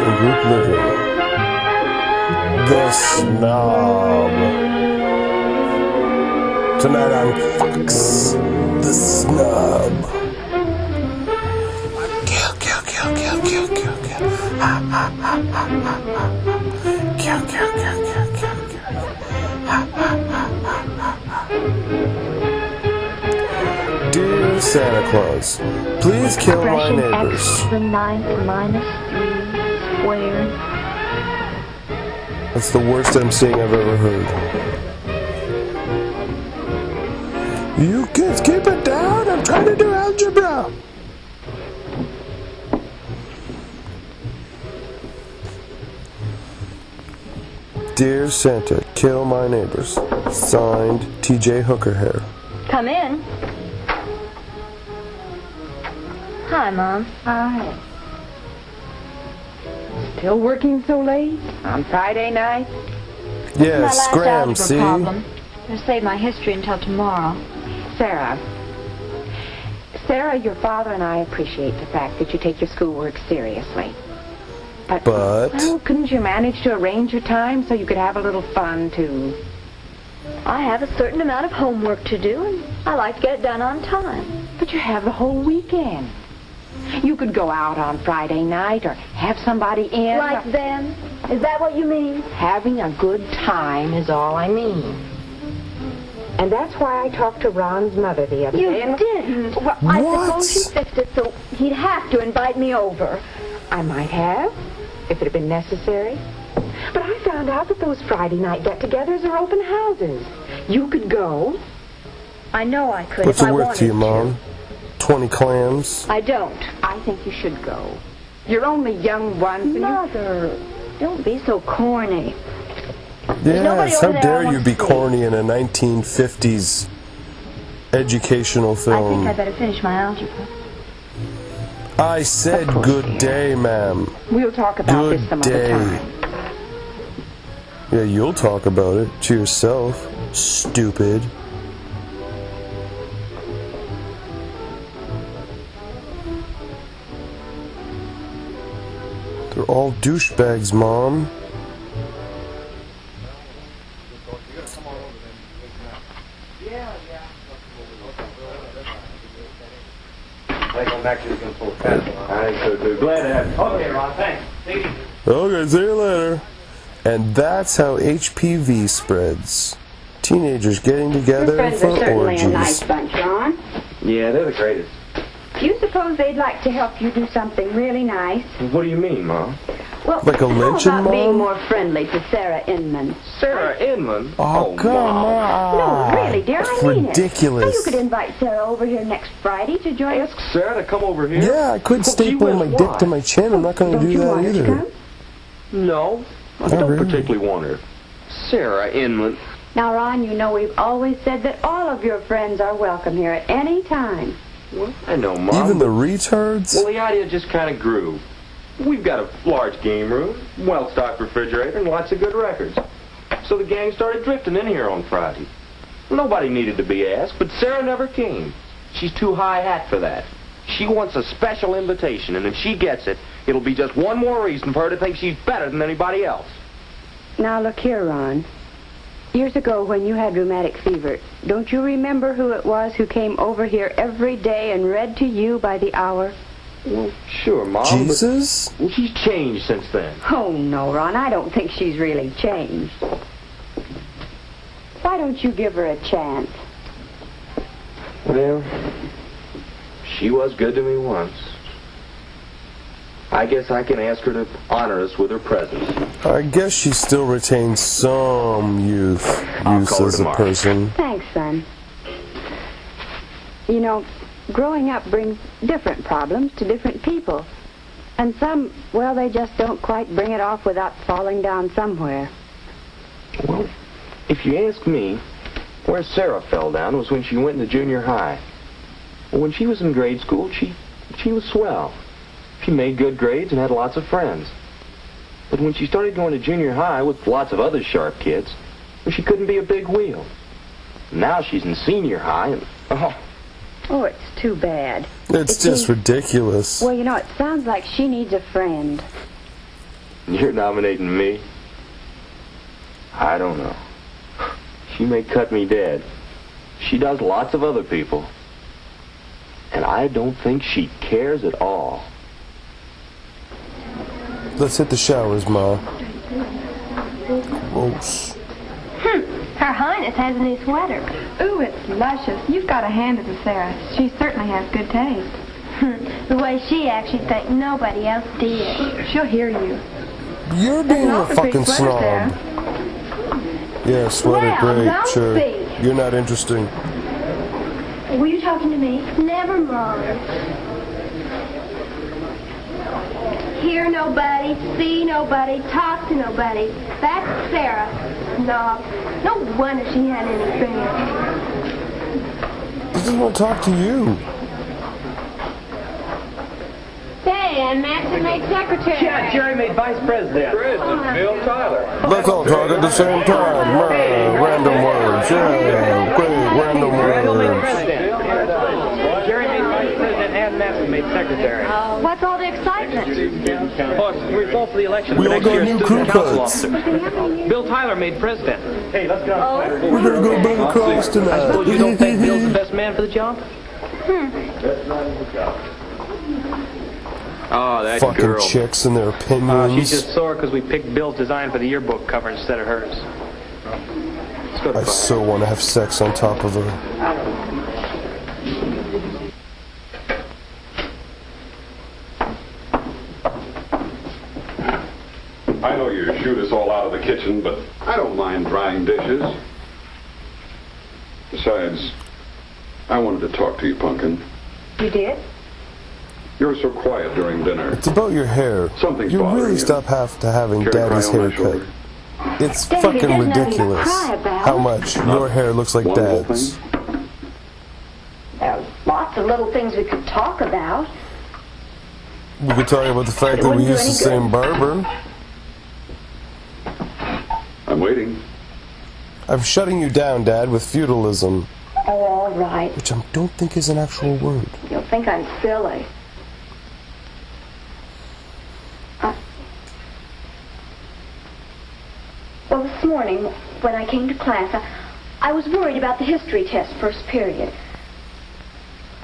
in group living. The Snob. Tonight on Fox, The Snob. Kill, kill, kill, kill, kill, kill, kill. Ha, ha, ha, ha, ha, ha. Kill, kill, kill, kill, kill, kill. Ha, ha, ha, ha, ha, ha. Dear Santa Claus, please kill my neighbors. X to the 9th minus 3 squared. That's the worst emceeing I've ever heard. You kids keep it down, I'm trying to do algebra. Dear Santa, kill my neighbors. Signed, TJ Hookerhair. Come in. Hi, Mom. Hi. Still working so late? On Friday night? Yes, My scram, last see? algebra problem. I'll save my history until tomorrow. Sarah, your father and I appreciate the fact that you take your schoolwork seriously. But well, couldn't you manage to arrange your time so you could have a little fun, too? I have a certain amount of homework to do, and I like to get it done on time. But you have the whole weekend. You could go out on Friday night or have somebody in. Like them? Is that what you mean? Having a good time is all I mean. And that's why I talked to Ron's mother the other day. You didn't? Well, I suppose she fixed it so he'd have to invite me over. I might have, if it had been necessary. But I found out that those Friday night get-togethers are open houses. You could go. I know I could What's if I it worth wanted to you, Mom? 20 clams? I don't. I think you should go. You're only young once. Mother, don't be so corny. Yes, how dare you be corny in a 1950s educational film. I think I better finish my algebra. I said good day, ma'am. We'll talk about this some other time. Yeah, you'll talk about it to yourself, stupid. They're all douchebags, Mom. I think so too. Glad to have you. Okay, Ron, thanks. Okay, see you later. And that's how HPV spreads. Teenagers getting together Your friends for are certainly orgies. a nice bunch, Ron. Yeah, they're the greatest. Do you suppose they'd like to help you do something really nice? What do you mean, Mom? Well, Like a how lynching, about Mom? being more friendly to Sarah Inman? Sarah Inman? Oh, come on. No, really, dear, I mean ridiculous. it. So you could invite Sarah over here next Friday to join us. Ask Sarah to come over here? Yeah, I could staple my dick to my chin. I'm not going to Don't do you that want her to either. come? No, I Not don't really. particularly want her. Sarah Inman. Now, Ron, you know we've always said that all of your friends are welcome here at any time. Well, I know, Mom. Even the retards? Well, the idea just kind of grew. We've got a large game room, well-stocked refrigerator, and lots of good records. So the gang started drifting in here on Friday. Nobody needed to be asked, but Sarah never came. She's too high hat for that. She wants a special invitation, and if she gets it, it'll be just one more reason for her to think she's better than anybody else. Now, look here, Ron. Years ago, when you had rheumatic fever, don't you remember who it was who came over here every day and read to you by the hour? Well, sure, Mom. Jesus? But, well, she's changed since then. Oh, no, Ron, I don't think she's really changed. Why don't you give her a chance? Well, she was good to me once. I guess I can ask her to honor us with her presence. I guess she still retains some use I'll call her as a tomorrow. person. Thanks, son. You know, growing up brings different problems to different people. And some, well, they just don't quite bring it off without falling down somewhere. Well, if you ask me, where Sarah fell down was when she went into junior high. When she was in grade school, she was swell. She made good grades and had lots of friends. But when she started going to junior high with lots of other sharp kids, well, she couldn't be a big wheel. Now she's in senior high and, Oh, it's too bad. It's It just seems- ridiculous. Well, you know, it sounds like she needs a friend. You're nominating me? I don't know. She may cut me dead. She does lots of other people. And I don't think she cares at all. Let's hit the showers, Ma. Gross. Her Highness has a new sweater. Ooh, it's luscious. You've got to hand it to Sarah. She certainly has good taste. The way she acts, you'd think nobody else did. She'll hear you. You're being a fucking snob. Yeah, sweater, Well, great, don't sure. be. You're not interesting. Were you talking to me? Never mind. Hear nobody, see nobody, talk to nobody. That's Sarah. Snob. No wonder she had any friends. I just want to talk to you. Hey, I'm Maxon made secretary. Yeah, Jerry made vice president. President, Bill Tyler. Let's all talk at the same time. Random words. Yeah, quick, random words. Jerry made vice president and Maxon made secretary. What's all the excitement? Oh, it's the result of the election. We all Next got year's new student crew council cuts. officer. Bill Tyler made president. Hey, let's go. We're gonna go back across tonight. Suppose you don't think Bill's the best man for the job? Oh, that Fucking girl. chicks and their She's opinions. just sore because we picked Bill's design for the yearbook cover instead of hers. Let's go to I the so want to have sex on top of her. I know you shoot us all out of the kitchen, but I don't mind drying dishes. Besides, I wanted to talk to you, Pumpkin. You did? You were so quiet during dinner. It's about your hair. Something's You bothering really you. stop having Care to cry Daddy's on my haircut. shoulder? It's Daddy, fucking there's nothing to ridiculous cry about. how much your hair looks like One little Dad's. thing? There are lots of little things we could talk about. We could talk about the fact It that we wouldn't do use the any same barber. I'm waiting. I'm shutting you down, Dad, with feudalism, Oh, all right. which I don't think is an actual word. You'll think I'm silly. Well, this morning, when I came to class, I was worried about the history test first period.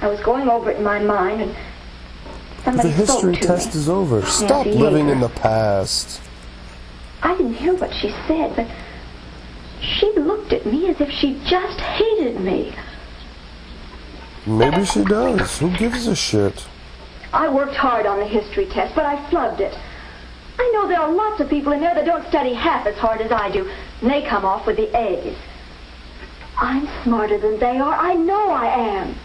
I was going over it in my mind, and The somebody history spoke to test me. is over. Stop Nancy living Yeager. in the past. I didn't hear what she said, but she looked at me as if she just hated me. Maybe she does. Who gives a shit? I worked hard on the history test, but I flubbed it. I know there are lots of people in there that don't study half as hard as I do, and they come off with the A's. I'm smarter than they are. I know I am.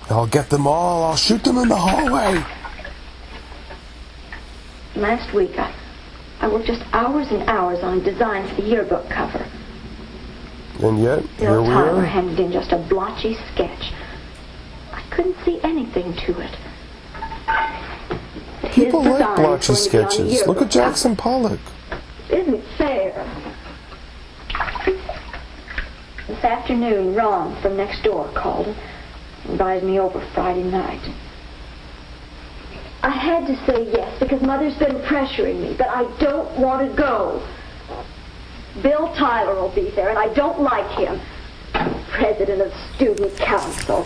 I'll get them all. I'll shoot them in the hallway. Last week, I worked just hours and hours on designs for the yearbook cover. And yet, here Bill we Tyler are. handed in just a blotchy sketch. I couldn't see anything to it. But his People like design blotchy is going to be on the sketches. Look yearbook at Jackson Pollock. cover. Isn't fair. This afternoon, Ron from next door called and invited me over Friday night. I had to say yes because Mother's been pressuring me, but I don't want to go. Bill Tyler will be there, and I don't like him. President of Student Council.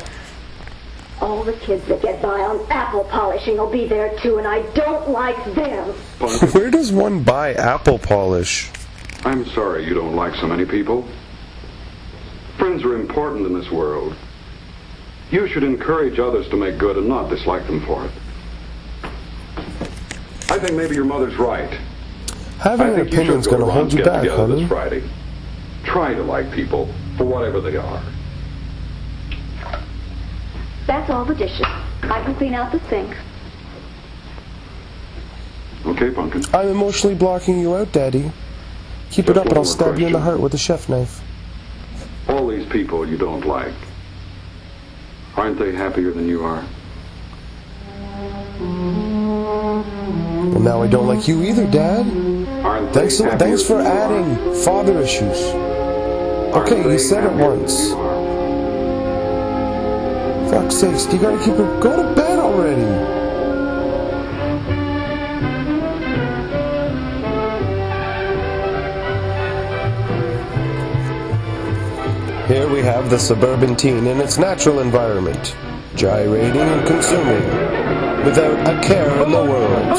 All the kids that get by on apple polishing will be there too, and I don't like them. Where does one buy apple polish? I'm sorry you don't like so many people. Friends are important in this world. You should encourage others to make good and not dislike them for it. I think maybe your mother's right. Having I an think you opinion's should go going to to hold Ron's you back, get-together honey. this Friday. Try to like people for whatever they are. That's all the dishes. I can clean out the sink. Okay, Pumpkin. I'm emotionally blocking you out, Daddy. Keep it Just up and I'll one more stab you in the question. heart with a chef knife. All these people you don't like, aren't they happier than you are? And now I don't like you either, Dad. Aren't they happier Thanks for than you are? adding father issues. Aren't Okay, you they said it happier than once. you are? Fuck's sakes, you gotta keep it. Go to bed already. Here we have the suburban teen in its natural environment, gyrating and consuming, without a care in the world.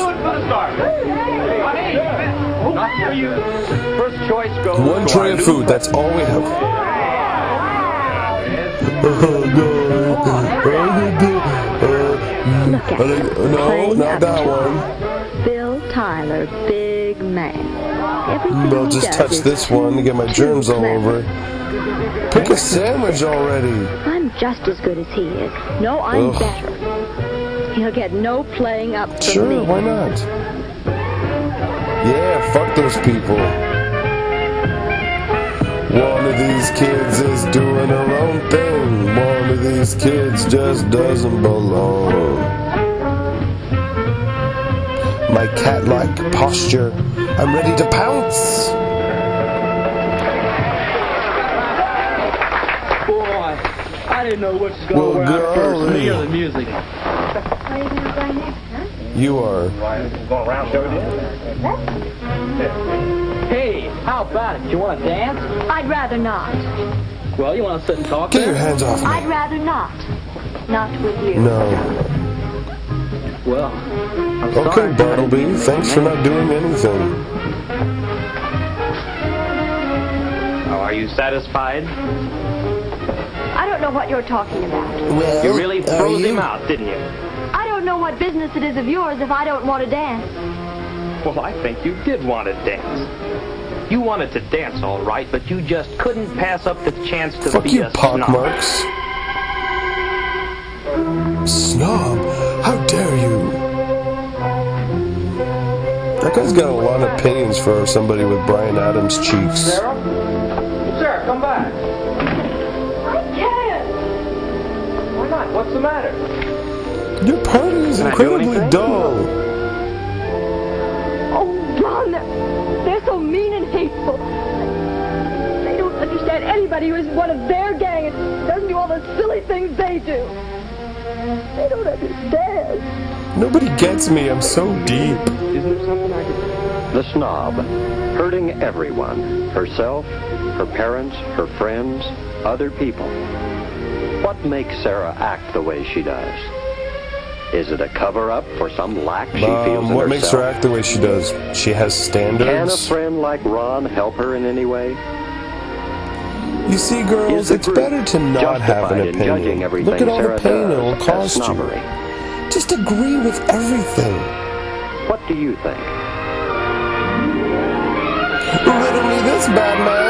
First choice goes. One tray of food, that's all we have. Look at him. No, not that one. Bill Tyler, big man. Everything I'll just touch this one to get my germs all over. Pick a sandwich already. I'm just as good as he is. No, I'm better. He'll get no playing up from me. Sure, why not? Yeah, fuck those people. One of these kids is doing her own thing. One of these kids just doesn't belong. My cat-like posture, I'm ready to pounce. Boy, I didn't know which was going to wear out first, me or the music. What are you going to play next, huh? You are. Going around show Hey, how about it? You want to dance? I'd rather not. Well, you want to sit and talk? Get your hands off me. I'd rather not. Not with you. No. Well, I'm Okay, sorry. Bartleby, thanks for not doing anything. Oh, are you satisfied? I don't know what you're talking about. Well, You really froze him out, didn't you? I don't know what business it is of yours if I don't want to dance. Well, I think you did want to dance. You wanted to dance, all right, but you just couldn't pass up the chance to Fuck be you, a snob. pockmarks. Snob? How dare you? That guy's got a lot of opinions for somebody with Bryan Adams cheeks. Sarah? Sarah, come back. I can't. Why not? What's the matter? Your party is Can I do incredibly anything? dull. Oh, Ron, they're so mean and hateful. They don't understand anybody who is one of their gang and doesn't do all the silly things they do. They don't understand. Nobody gets me, I'm so deep. Isn't there something I could... The Snob, hurting everyone, herself, her parents, her friends, other people. What makes Sarah act the way she does? Is it a cover-up for some lack she feels in What makes her herself? act the way she does? She has Can a standards. friend like Ron help her in any way? You see, girls, Is the it's group better to not have an justified in judging opinion. everything Look at all Sarah the pain does it'll as cost you. snobbery? Just agree with everything. What do you think? Riddle me this, bad man.